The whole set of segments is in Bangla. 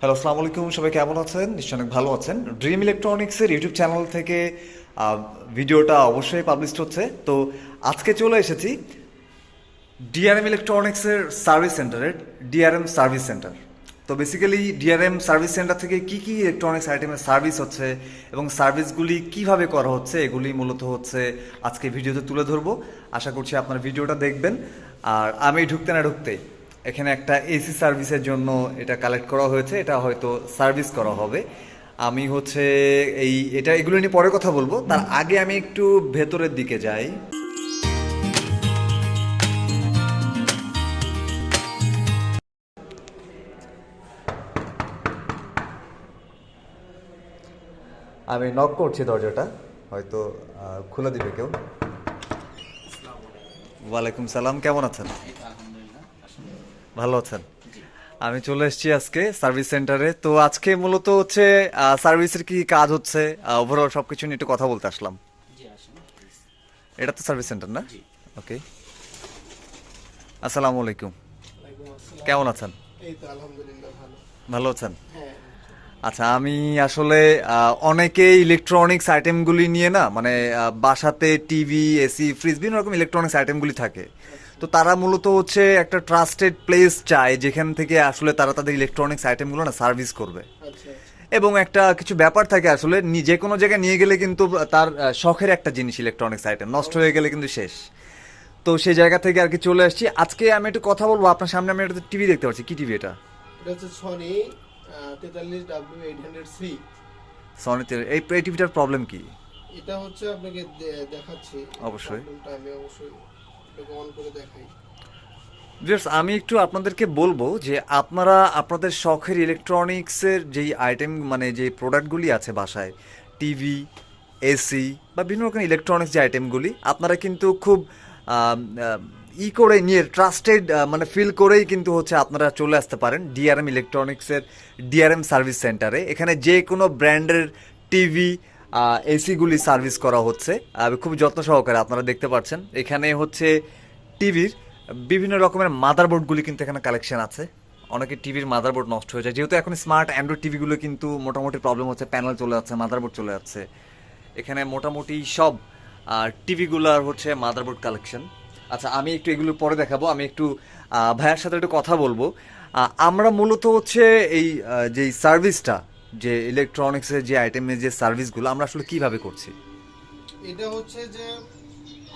হ্যালো, আসসালামু আলাইকুম। সবাই কেমন আছেন? নিশ্চয়ই অনেক ভালো আছেন। ড্রিম ইলেকট্রনিক্সের ইউটিউব চ্যানেল থেকে ভিডিওটা অবশ্যই পাবলিশ হচ্ছে। তো আজকে চলে এসেছি ডিআরএম ইলেকট্রনিক্সের সার্ভিস সেন্টারের ডিআরএম সার্ভিস সেন্টার। তো বেসিক্যালি ডিআরএম সার্ভিস সেন্টার থেকে কি কি ইলেকট্রনিক্স আইটেমের সার্ভিস হচ্ছে এবং সার্ভিসগুলি কিভাবে করা হচ্ছে এগুলি মূলত হচ্ছে আজকে ভিডিওতে তুলে ধরবো। আশা করছি আপনার ভিডিওটা দেখবেন। আর আমি ঢুকতে না ঢুকতেই এখানে একটা এসি সার্ভিসের জন্য এটা কালেক্ট করা হয়েছে, এটা হয়তো সার্ভিস করা হবে। আমি হচ্ছে এগুলো নিয়ে পরে কথা বলবো, তার আগে আমি একটু ভেতরের দিকে যাই। আমি নক করছি দরজাটা, হয়তো খুলে দিবে কেউ। ওয়ালাইকুম সালাম, কেমন আছেন? ভালো আছেন? আমি চলে এসেছি আজকে সার্ভিস সেন্টারে। তো আজকে মূলত হচ্ছে সার্ভিসের কি কাজ হচ্ছে, ওভারঅল সবকিছু নিয়ে একটু কথা বলতে আসলাম। এটা তো সার্ভিস সেন্টার না? ওকে। আসসালামু আলাইকুম, কেমন আছেন? এই তো আলহামদুলিল্লাহ ভালো। ভালো আছেন? হ্যাঁ, আচ্ছা, আমি আসলে অনেকে ইলেকট্রনিক্স আইটেমগুলি নিয়ে না, মানে বাসাতে টিভি, এসি, ফ্রিজ, বিভিন্ন রকম ইলেকট্রনিক্স আইটেমগুলি থাকে। তো তারা মূলত হচ্ছে একটা ট্রাস্টেড প্লেস চায় যেখান থেকে আসলে তারা তাদের ইলেকট্রনিক্স আইটেমগুলো না সার্ভিস করবে। আচ্ছা এবং একটা কিছু ব্যাপার থাকে আসলে, যে কোনো জায়গায় নিয়ে গেলে কিন্তু তার শখের একটা জিনিস ইলেকট্রনিক্স আইটেম নষ্ট হয়ে গেলে কিন্তু শেষ। তো সেই জায়গা থেকে আর কি চলে আসছি আজকে। আমি একটু কথা বলবো আপনার সামনে। আমি একটা টিভি দেখতে পাচ্ছি, কি টিভি এটা? এটা হচ্ছে সনি 43W800C। সনিতে এই টিভিটার প্রবলেম কি? এটা হচ্ছে আপনাকে দেখাচ্ছি। অবশ্যই। প্রবলেমটা আমি অবশ্যই এটাকে অন করে দেখাই। ভিউয়ার্স, আমি একটু আপনাদেরকে বলবো যে আপনারা আপনাদের শখের ইলেকট্রনিক্সের যেই আইটেম, মানে যে প্রোডাক্টগুলি আছে বাসায়, টিভি, এসি বা বিভিন্ন রকম ইলেকট্রনিক্স যে আইটেমগুলি, আপনারা কিন্তু খুব আম, আম, করে নিয়ে ট্রাস্টেড মানে ফিল করেই কিন্তু হচ্ছে আপনারা চলে আসতে পারেন ডিআরএম ইলেকট্রনিক্সের ডিআরএম সার্ভিস সেন্টারে। এখানে যে কোনো ব্র্যান্ডের টিভি, এসিগুলি সার্ভিস করা হচ্ছে খুব যত্ন সহকারে। আপনারা দেখতে পাচ্ছেন এখানে হচ্ছে টিভির বিভিন্ন রকমের মাদারবোর্ডগুলি কিন্তু এখানে কালেকশন আছে। অনেকে টিভির মাদারবোর্ড নষ্ট হয়ে যায়, যেহেতু এখন স্মার্ট অ্যান্ড্রয়েড টিভিগুলো কিন্তু মোটামুটি প্রবলেম হচ্ছে, প্যানেল চলে যাচ্ছে, মাদারবোর্ড চলে যাচ্ছে। এখানে মোটামুটি সব টিভিগুলোর হচ্ছে মাদারবোর্ড কালেকশন। আচ্ছা, আমি একটু এগুলো পরে দেখাবো। আমি একটু ভাইয়ার সাথে একটু কথা বলবো। আমরা মূলত হচ্ছে যে সার্ভিসটা, যে ইলেকট্রনিক্সের যে আইটেমের যে সার্ভিসগুলো আমরা আসলে কিভাবে করছি। এটা হচ্ছে যে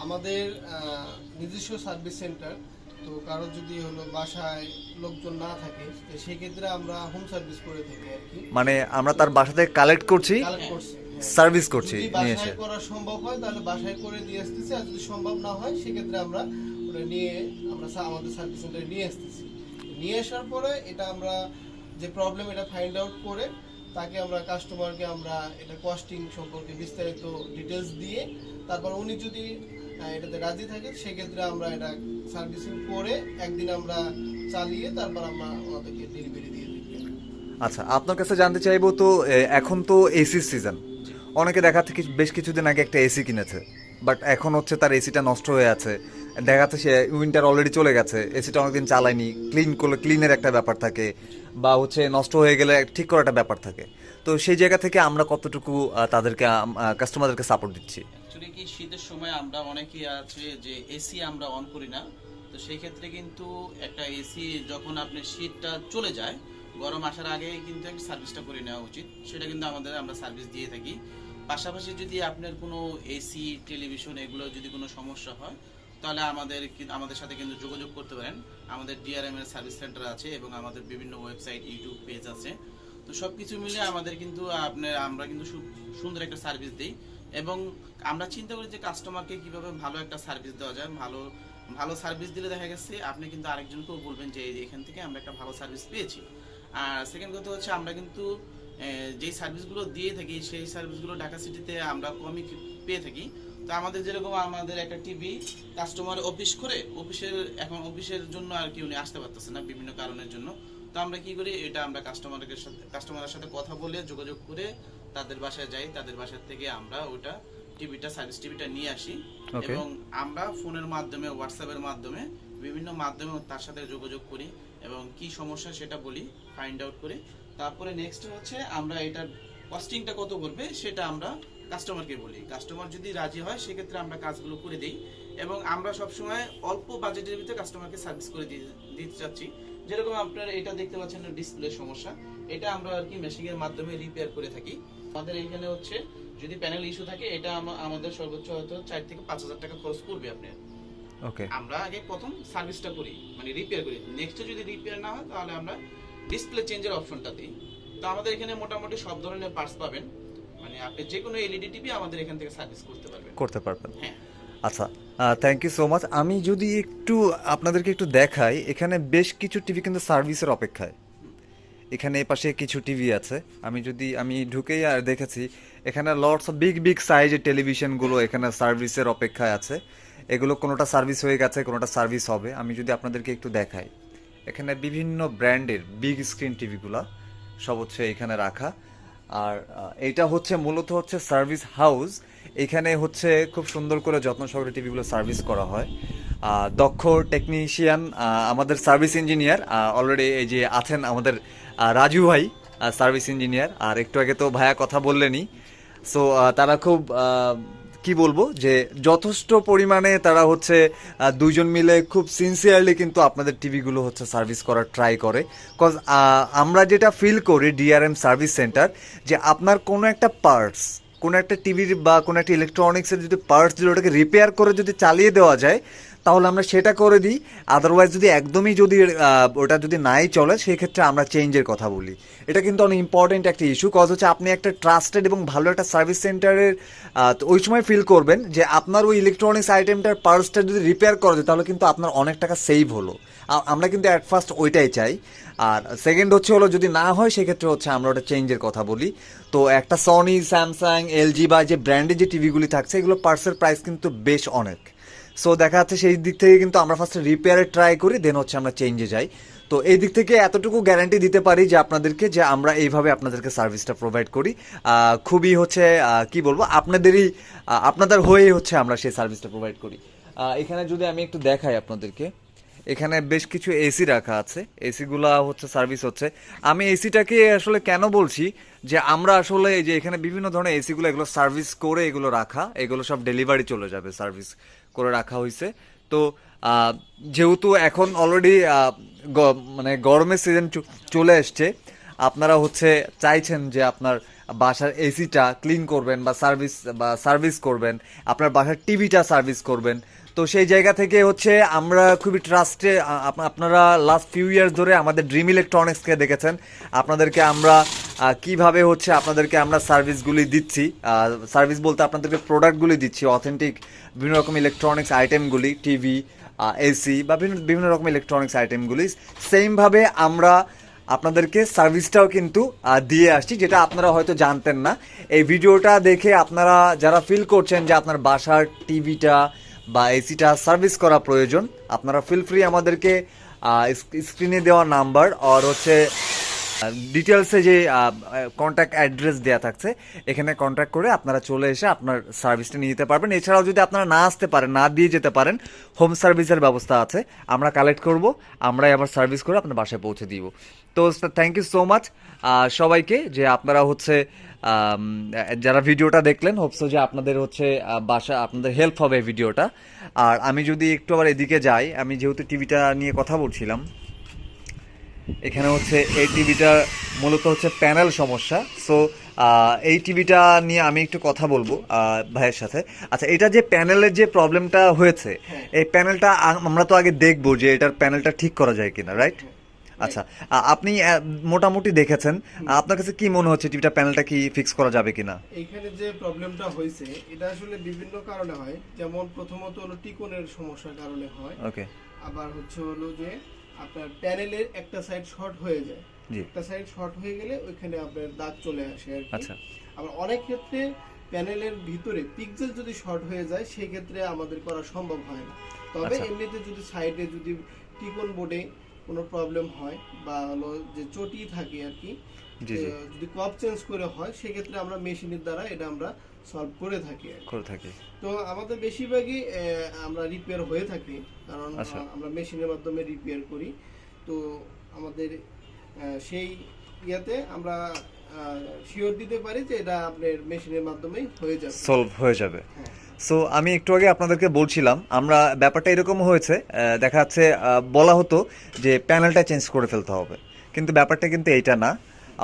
আমাদের নিজস্ব সার্ভিস সেন্টার। তো কারো যদি হলো বাসায় লোকজন না থাকে, তো সেই ক্ষেত্রে আমরা হোম সার্ভিস করে থাকি আর কি। মানে আমরা তার বাসা থেকে কালেক্ট করছি, কালেক্ট করছি, হ্যাঁ। সার্ভিস করছি যদি নিয়ে এসে। বাসায় করা সম্ভব হয় তাহলে বাসায় করে দিয়ে আসতেছি, আর যদি সম্ভব না হয় সেক্ষেত্রে আমরা ওটা নিয়ে আমাদের সার্ভিস সেন্টারে নিয়ে আসতেছি। নিয়ে আসার পরে এটা আমরা যে প্রবলেম এটা ফাইন্ড আউট করে তাকে আমরা কাস্টমারকে আমরা এটা কস্টিং সম্পর্কে বিস্তারিত ডিটেলস দিয়ে তারপর উনি যদি এটাতে রাজি থাকে সেক্ষেত্রে আমরা এটা সার্ভিসিং করে একদিন আমরা চালিয়ে তারপর আমরা ওনাদেরকে ডেলিভারি দিয়ে দিই। আচ্ছা, আপনার কাছে জানতে চাইবো তো এখন তো এসির সিজন। অনেকে দেখা যাচ্ছে বেশ কিছুদিন আগে একটা এসি কিনেছে, বাট এখন হচ্ছে তার এসিটা নষ্ট হয়ে আছে। দেখা যাচ্ছে সে উইন্টার অলরেডি চলে গেছে, এসিটা অনেকদিন চালায়নি, ক্লিন করলে ক্লিনের একটা ব্যাপার থাকে, বা হচ্ছে নষ্ট হয়ে গেলে ঠিক করার একটা ব্যাপার থাকে। তো সেই জায়গা থেকে আমরা কতটুকু তাদেরকে কাস্টমারদেরকে সাপোর্ট দিচ্ছি? অ্যাকচুয়ালি কি শীতের সময় আমরা অনেকেই আছে যে এসি আমরা অন করি না। তো সেই ক্ষেত্রে কিন্তু একটা এসি যখন আপনার শীতটা চলে যায়, গরম আসার আগে কিন্তু একটা সার্ভিসটা করে নেওয়া উচিত। সেটা কিন্তু আমরা সার্ভিস দিয়ে থাকি। পাশাপাশি যদি আপনার কোনো এসি, টেলিভিশন এগুলো যদি কোনো সমস্যা হয় তাহলে আমাদের সাথে কিন্তু যোগাযোগ করতে পারেন। আমাদের ডিআরএম এর সার্ভিস সেন্টার আছে এবং আমাদের বিভিন্ন ওয়েবসাইট, ইউটিউব পেজ আছে। তো সবকিছু মিলে আমাদের কিন্তু আমরা কিন্তু সুন্দর একটা সার্ভিস দিই এবং আমরা চিন্তা করি যে কাস্টমারকে কিভাবে ভালো একটা সার্ভিস দেওয়া যায়। ভালো ভালো সার্ভিস দিলে দেখা গেছে আপনি কিন্তু আরেকজনকেও বলবেন যে এখান থেকে আমরা একটা ভালো সার্ভিস পেয়েছি। আর সেকেন্ড কথা হচ্ছে আমরা কিন্তু যেই সার্ভিসগুলো দিয়ে থাকি সেই সার্ভিসগুলো ঢাকা সিটিতে আমরা কমই পেয়ে থাকি। তো আমাদের যেরকম আমাদের একটা টিভি কাস্টমার অফিসের জন্য আর কি উনি আসতে পারতেছে না বিভিন্ন কারণের জন্য। তো আমরা কি করি, এটা আমরা কাস্টমারের সাথে কথা বলে যোগাযোগ করে তাদের বাসায় যাই, তাদের বাসার থেকে আমরা ওটা সার্ভিস টিভিটা নিয়ে আসি এবং আমরা ফোনের মাধ্যমে, হোয়াটসঅ্যাপের মাধ্যমে, বিভিন্ন মাধ্যমে তার সাথে যোগাযোগ করি এবং কি সমস্যা সেটা বলি। ফাইন্ড আউট করে তারপরে নেক্সট হচ্ছে আমরা এটার কস্টিংটা কত করবে সেটা আমরা কাস্টমারকে বলি। কাস্টমার যদি রাজি হয় সেক্ষেত্রে আমরা কাজগুলো করে দিই এবং আমরা সবসময় অল্প বাজেটের ভিতরে কাস্টমারকে সার্ভিস করে দিতে চাচ্ছি। যেরকম আপনার এটা দেখতে পাচ্ছেন ডিসপ্লে সমস্যা, এটা আমরা আর কি মেশিনের মাধ্যমে রিপেয়ার করে থাকি। আমাদের এইখানে হচ্ছে যদি প্যানেল ইস্যু থাকে এটা আমাদের সর্বোচ্চ হয়তো 4 থেকে 5,000 টাকা খরচ করবে আপনার। ওকে, আমরা আগে প্রথম সার্ভিসটা করি মানে রিপেয়ার করি, নেক্সট যদি রিপেয়ার না হয় তাহলে আমরা ডিসপ্লে চেঞ্জের অপশনটা দিই। তো আমাদের এখানে মোটামুটি সব ধরনের পার্টস পাবেন, মানে আপনি যে কোনো এলইডি টিভি আমাদের এখান থেকে সার্ভিস করতে পারবেন। হ্যাঁ, আচ্ছা, থ্যাংক ইউ সো মাচ। আমি যদি একটু আপনাদেরকে একটু দেখাই, এখানে বেশ কিছু টিভি কিন্তু সার্ভিসের অপেক্ষায়। এখানে এই পাশে কিছু টিভি আছে, আমি ঢুকেই আর দেখেছি এখানে লটস অফ বিগ সাইজের টেলিভিশনগুলো এখানে সার্ভিসের অপেক্ষায় আছে। এগুলো কোনোটা সার্ভিস হয়ে গেছে, কোনোটা সার্ভিস হবে। আমি যদি আপনাদেরকে একটু দেখাই, এখানে বিভিন্ন ব্র্যান্ডের বিগ স্ক্রিন টিভিগুলো সব হচ্ছে এখানে রাখা। আর এটা হচ্ছে মূলত হচ্ছে সার্ভিস হাউস। এখানে হচ্ছে খুব সুন্দর করে যত্ন সহকারে টিভিগুলো সার্ভিস করা হয়। দক্ষ টেকনিশিয়ান, আমাদের সার্ভিস ইঞ্জিনিয়ার অলরেডি এই যে আছেন আমাদের রাজু ভাই, সার্ভিস ইঞ্জিনিয়ার। আর একটু আগে তো ভাইয়া কথা বললেনই। সো তারা খুব কি বলবো যে যথেষ্ট পরিমাণে তারা হচ্ছে দুইজন মিলে খুব সিনসিয়ারলি কিন্তু আপনাদের টিভিগুলো হচ্ছে সার্ভিস করার ট্রাই করে। কজ আমরা যেটা ফিল করি ডিআরএম সার্ভিস সেন্টার, যে আপনার কোনো একটা পার্টস, কোনো একটা টিভির বা কোনো একটা ইলেকট্রনিক্সের যদি পার্টস যদি ওটাকে রিপেয়ার করে যদি চালিয়ে দেওয়া যায় তাহলে আমরা সেটা করে দিই। আদারওয়াইজ যদি একদমই যদি ওটা যদি নাই চলে সেক্ষেত্রে আমরা চেঞ্জের কথা বলি। এটা কিন্তু অনেক ইম্পর্টেন্ট একটা ইস্যু। কজ হচ্ছে আপনি একটা ট্রাস্টেড এবং ভালো একটা সার্ভিস সেন্টারের ওই সময় ফিল করবেন যে আপনার ওই ইলেকট্রনিক্স আইটেমটার পার্টসটা যদি রিপেয়ার করা যায় তাহলে কিন্তু আপনার অনেক টাকা সেভ হলো। আমরা কিন্তু অ্যাট ফার্স্ট ওইটাই চাই। আর সেকেন্ড হলো যদি না হয় সেক্ষেত্রে হচ্ছে আমরা ওটা চেঞ্জের কথা বলি। তো একটা সনি, স্যামসাং, এলজি বা যে ব্র্যান্ডের যে টিভিগুলি থাকছে এগুলো পার্টসের প্রাইস কিন্তু বেশ অনেক। সো দেখা যাচ্ছে সেই দিক থেকে কিন্তু আমরা ফার্স্টে রিপেয়ারে ট্রাই করি, দেন হচ্ছে আমরা চেঞ্জে যাই। তো এই দিক থেকে এতটুকু গ্যারান্টি দিতে পারি যে আপনাদেরকে, যে আমরা এইভাবে আপনাদেরকে সার্ভিসটা প্রোভাইড করি। খুবই হচ্ছে কি বলবো, আপনাদের হয়ে হচ্ছে আমরা সেই সার্ভিসটা প্রোভাইড করি। এখানে যদি আমি একটু দেখাই আপনাদেরকে, এখানে বেশ কিছু এসি রাখা আছে। এসিগুলা হচ্ছে সার্ভিস হচ্ছে। আমি এসিটাকে আসলে কেন বলছি যে আমরা আসলে এই যে এখানে বিভিন্ন ধরনের এসিগুলো এগুলো সার্ভিস করে এগুলো রাখা, এগুলো সব ডেলিভারি চলে যাবে, সার্ভিস করে রাখা হয়েছে। তো যেহেতু এখন অলরেডি মানে গরমের সিজন চলে এসছে, আপনারা হচ্ছে চাইছেন যে আপনার বাসার এসিটা ক্লিন করবেন বা সার্ভিস করবেন, আপনার বাসার টিভিটা সার্ভিস করবেন। তো সেই জায়গা থেকে হচ্ছে আমরা খুবই ট্রাস্টে, আপনারা লাস্ট ফিউ ইয়ার্স ধরে আমাদের ড্রিম ইলেকট্রনিক্সকে দেখেছেন। আপনাদেরকে আমরা কিভাবে হচ্ছে আপনাদেরকে আমরা সার্ভিসগুলি দিচ্ছি, সার্ভিস বলতে আপনাদেরকে প্রোডাক্টগুলি দিচ্ছি, অথেন্টিক বিভিন্ন রকম ইলেকট্রনিক্স আইটেমগুলি, টিভি, এসি বা বিভিন্ন রকম ইলেকট্রনিক্স আইটেমগুলি সেমভাবে আমরা আপনাদেরকে সার্ভিসটাও কিন্তু দিয়ে আসছি, যেটা আপনারা হয়তো জানতেন না। এই ভিডিওটা দেখে আপনারা যারা ফিল করছেন যে আপনার বাসার টিভিটা বা এসিটা সার্ভিস করা প্রয়োজন, আপনারা ফিল ফ্রি আমাদেরকে স্ক্রিনে দেওয়া নাম্বার আর হচ্ছে ডিটেলসে যে কন্ট্যাক্ট অ্যাড্রেস দেওয়া থাকছে এখানে কন্ট্যাক্ট করে আপনারা চলে এসে আপনার সার্ভিসটা নিয়ে যেতে পারবেন। এছাড়াও যদি আপনারা না আসতে পারেন, না দিয়ে যেতে পারেন, হোম সার্ভিসের ব্যবস্থা আছে, আমরা কালেক্ট করব, আমরাই আবার সার্ভিস করে আপনার বাসায় পৌঁছে দিব। তো থ্যাংক ইউ সো মাচ সবাইকে, যে আপনারা হচ্ছে যারা ভিডিওটা দেখলেন, হোপসো যে আপনাদের হচ্ছে আপনাদের হেল্প হবে এই ভিডিওটা। আর আমি যদি একটু আবার এদিকে যাই, আমি যেহেতু টিভিটা নিয়ে কথা বলছিলাম, এখানে হচ্ছে এই টিভিটা মূলত হচ্ছে প্যানেল সমস্যা। সো এই টিভিটা নিয়ে আমি একটু কথা বলবো ভাইয়ের সাথে। আচ্ছা, এটা যে প্যানেলের যে প্রবলেমটা হয়েছে, এই প্যানেলটা আমরা তো আগে দেখবো যে এটার প্যানেলটা ঠিক করা যায় কিনা, রাইট? আচ্ছা, আপনি মোটামুটি দেখেছেন, আপনার কাছে কি মনে হচ্ছে টিভিটা প্যানেলটা কি ফিক্স করা যাবে কিনা? এইখানে যে প্রবলেমটা হয়েছে এটা আসলে বিভিন্ন কারণে হয়। যেমন প্রথমত হলো টিকনের সমস্যার কারণে হয়। ওকে। আবার হলো যে আপনার প্যানেলের একটা সাইড শর্ট হয়ে যায়, একটা সাইড শর্ট হয়ে গেলে ওইখানে আপনার দাগ চলে আসে আর কি। আচ্ছা। আবার অনেক ক্ষেত্রে প্যানেলের ভিতরে পিক্সেল যদি শর্ট হয়ে যায় সেই ক্ষেত্রে আমাদের করা সম্ভব হয় না। তবে এমনিতে যদি সাইডে যদি টিকন বোর্ডে কোনো প্রবলেম হয় বা হলো যে চটি থাকে আর কি, যদি কপ চেঞ্জ করে হয় সেক্ষেত্রে আমরা মেশিনের দ্বারা এটা আমরা সলভ করে থাকি। তো আমাদের বেশিরভাগই আমরা রিপেয়ার হয়ে থাকি, কারণ আমরা মেশিনের মাধ্যমে রিপেয়ার করি। তো আমাদের সেই ইয়াতে আমরা শিওর দিতে পারি যে এটা আপনার মেশিনের মাধ্যমেই হয়ে যাবে, সলভ হয়ে যাবে। হ্যাঁ। সো আমি একটু আগে আপনাদেরকে বলছিলাম আমরা ব্যাপারটা এরকম হয়েছে, দেখা যাচ্ছে বলা হতো যে প্যানেলটা চেঞ্জ করে ফেলতে হবে, কিন্তু ব্যাপারটা কিন্তু এইটা না।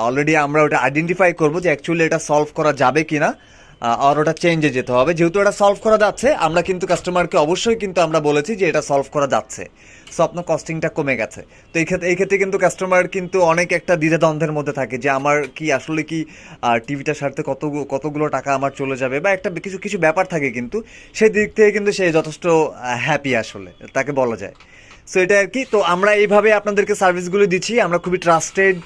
অলরেডি আমরা ওটা আইডেন্টিফাই করবো যে অ্যাকচুয়ালি এটা সলভ করা যাবে কিনা, আর ওটা চেঞ্জে যেতে হবে। যেহেতু এটা সলভ করা যাচ্ছে, আমরা কিন্তু কাস্টমারকে অবশ্যই কিন্তু আমরা বলেছি যে এটা সলভ করা যাচ্ছে, সো আপনার কস্টিংটা কমে গেছে। তো এই ক্ষেত্রে কিন্তু কাস্টমার কিন্তু অনেক একটা দ্বিধাদ্বন্দ্বের মধ্যে থাকে যে আমার কি আসলে কি টিভিটার সাথে কতগুলো টাকা আমার চলে যাবে, বা একটা কিছু কিছু ব্যাপার থাকে, কিন্তু সেই দিক থেকে কিন্তু সে যথেষ্ট হ্যাপি আসলে তাকে বলা যায়। সো এটা আর কি। তো আমরা এইভাবে আপনাদেরকে সার্ভিসগুলো দিচ্ছি, আমরা খুবই ট্রাস্টেড।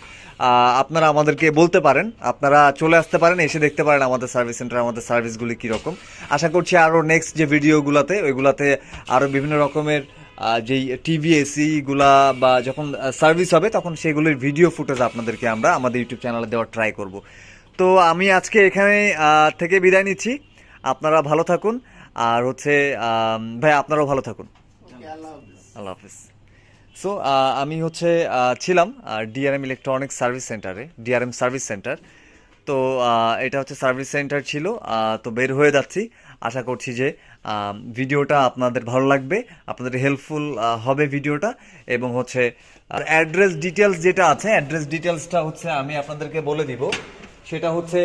আপনারা আমাদেরকে বলতে পারেন, আপনারা চলে আসতে পারেন, এসে দেখতে পারেন আমাদের সার্ভিস সেন্টার, আমাদের সার্ভিসগুলি কীরকম। আশা করছি আরও নেক্সট যে ভিডিওগুলোতে ওইগুলাতে আরও বিভিন্ন রকমের যেই টিভি এসিগুলা বা যখন সার্ভিস হবে তখন সেগুলির ভিডিও ফুটেজ আপনাদেরকে আমরা আমাদের ইউটিউব চ্যানেলে দেওয়ার ট্রাই করব। তো আমি আজকে এখানে থেকে বিদায় নিচ্ছি। আপনারা ভালো থাকুন, আর হচ্ছে ভাই আপনারাও ভালো থাকুন। ওকে, আল্লাহ হাফেজ। আল্লাহ হাফিজ। সো আমি হচ্ছে ছিলাম ডিআরএম ইলেকট্রনিক্স সার্ভিস সেন্টারে, ডিআরএম সার্ভিস সেন্টার। তো এটা হচ্ছে সার্ভিস সেন্টার ছিল। তো বের হয়ে যাচ্ছি। আশা করছি যে ভিডিওটা আপনাদের ভালো লাগবে, আপনাদের হেল্পফুল হবে ভিডিওটা। এবং হচ্ছে আর অ্যাড্রেস ডিটেলস যেটা আছে, অ্যাড্রেস ডিটেলসটা হচ্ছে আমি আপনাদেরকে বলে দিব। সেটা হচ্ছে,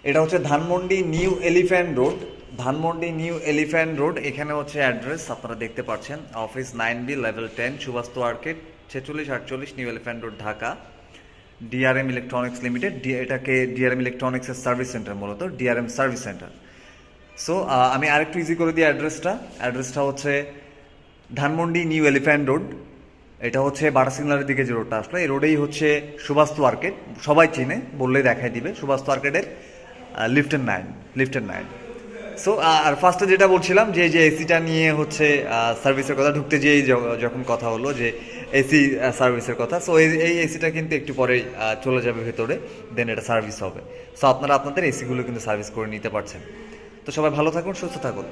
এটা হচ্ছে Dhanmondi new elephant road, Dhanmondi new elephant road. এখানে হচ্ছে অ্যাড্রেস আপনারা দেখতে পাচ্ছেন, office 9B level 10 Suvastu arcade 4648 new elephant road, Dhaka. DRM electronics limited, এটাকে ডিআরএম ইলেকট্রনিক্সের সার্ভিস সেন্টার, মূলত ডিআরএম সার্ভিস সেন্টার। সো আমি আরেকটু ইজি করে দিই অ্যাড্রেসটা হচ্ছে ধানমন্ডি নিউ এলিফ্যান্ট রোড। এটা হচ্ছে বাটা সিগন্যালের দিকে যে রোডটা আসলো, এই রোডেই হচ্ছে সুবাস্তু আর্কেড, সবাই চিনে, বললেই দেখাই দিবে, সুবাস্তু আর্কেডের লিফটের 9। সো আর ফার্স্টে যেটা বলছিলাম যে এসিটা নিয়ে হচ্ছে সার্ভিসের কথা, ঢুকতে যেয়েই যখন কথা হলো যে এসি সার্ভিসের কথা, সো এই এসিটা কিন্তু একটু পরেই চলে যাবে ভেতরে, দেন এটা সার্ভিস হবে। সো আপনারা আপনাদের এসিগুলো কিন্তু সার্ভিস করে নিতে পারছেন। তো সবাই ভালো থাকুন, সুস্থ থাকুন।